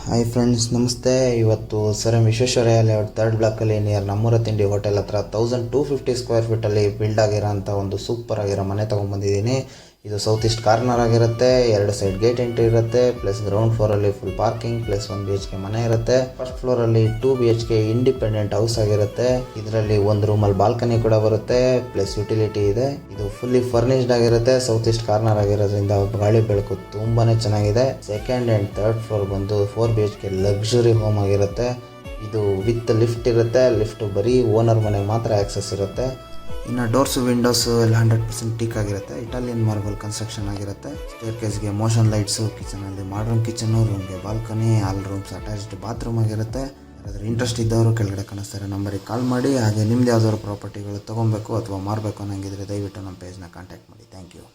Hi friends, ನಮಸ್ತೆ. ಇವತ್ತು sir Visvesvaraya layout third ಬ್ಲಾಕಲ್ಲಿ ನಿಯರ್ ನಮ್ಮೂರ ತಿಂಡಿ ಹೋಟೆಲ್ ಹತ್ರ 1250 ಸ್ಕ್ವೇರ್ ಫೀಟಲ್ಲಿ ಬಿಲ್ಡ್ ಆಗಿರೋಂಥ ಒಂದು ಸೂಪರ್ ಆಗಿರೋ ಮನೆ ತೊಗೊಂಡ್ಬಂದಿದ್ದೀನಿ. ಇದು ಸೌತ್ ಈಸ್ಟ್ ಕಾರ್ನರ್ ಆಗಿರುತ್ತೆ. 2 ಸೈಡ್ ಗೇಟ್ ಎಂಟ್ರಿ ಇರುತ್ತೆ. ಪ್ಲಸ್ ಗ್ರೌಂಡ್ ಫ್ಲೋರಲ್ಲಿ ಫುಲ್ ಪಾರ್ಕಿಂಗ್ ಪ್ಲಸ್ 1 BHK ಮನೆ ಇರುತ್ತೆ. ಫಸ್ಟ್ ಫ್ಲೋರಲ್ಲಿ 2 BHK ಇಂಡಿಪೆಂಡೆಂಟ್ ಹೌಸ್ ಆಗಿರುತ್ತೆ. ಇದರಲ್ಲಿ ಒಂದು ರೂಮಲ್ಲಿ ಬಾಲ್ಕನಿ ಕೂಡ ಬರುತ್ತೆ. ಪ್ಲಸ್ ಯುಟಿಲಿಟಿ ಇದೆ. ಇದು ಫುಲ್ಲಿ ಫರ್ನಿಶ್ಡ್ ಆಗಿರುತ್ತೆ. ಸೌತ್ ಈಸ್ಟ್ ಕಾರ್ನರ್ ಆಗಿರೋದ್ರಿಂದ ಗಾಳಿ ಬೆಳಕು ತುಂಬಾನೇ ಚೆನ್ನಾಗಿದೆ. ಸೆಕೆಂಡ್ ಆ್ಯಂಡ್ ಥರ್ಡ್ ಫ್ಲೋರ್ ಬಂದು 4 BHK ಲಕ್ಸುರಿ ಹೋಮ್ ಆಗಿರುತ್ತೆ. ಇದು ವಿತ್ ಲಿಫ್ಟ್ ಇರುತ್ತೆ. ಲಿಫ್ಟ್ ಬರೀ ಓನರ್ ಮನೆಗೆ ಮಾತ್ರ ಆಕ್ಸೆಸ್ ಇರುತ್ತೆ. ಇನ್ನು ಡೋರ್ಸು ವಿಂಡೋಸು ಎಲ್ಲ 100% ಟೀಕ್ ಆಗಿರುತ್ತೆ. ಇಟಾಲಿಯನ್ ಮಾರ್ಬಲ್ ಕನ್ಸ್ಟ್ರಕ್ಷನ್ ಆಗಿರುತ್ತೆ. ಸ್ಟೇರ್ ಕೇಸ್ಗೆ ಮೋಷನ್ ಲೈಟ್ಸು, ಕಿಚನಲ್ಲಿ ಮಾಡರ್ನ್ ಕಿಚನು, ರೂಮ್ಗೆ balcony, all rooms attached bathroom ಆಗಿರುತ್ತೆ. ಯಾರಾದರೂ ಇಂಟ್ರೆಸ್ಟ್ ಇದ್ದವರು ಕೆಳಗಡೆ ಕಾಣಿಸ್ತಾರೆ ನಂಬರಿಗೆ ಕಾಲ್ ಮಾಡಿ. ಹಾಗೆ ನಿಮ್ದು ಯಾವ್ದಾದ್ರು ಪ್ರಾಪರ್ಟಿಗಳು ತೊಗೊಬೇಕು ಅಥವಾ ಮಾರಬೇಕು ಅನ್ನೋಂಗಿದ್ರೆ ದಯವಿಟ್ಟು ನಮ್ಮ ಪೇಜ್ನ ಕಾಂಟ್ಯಾಕ್ಟ್ ಮಾಡಿ. Thank you.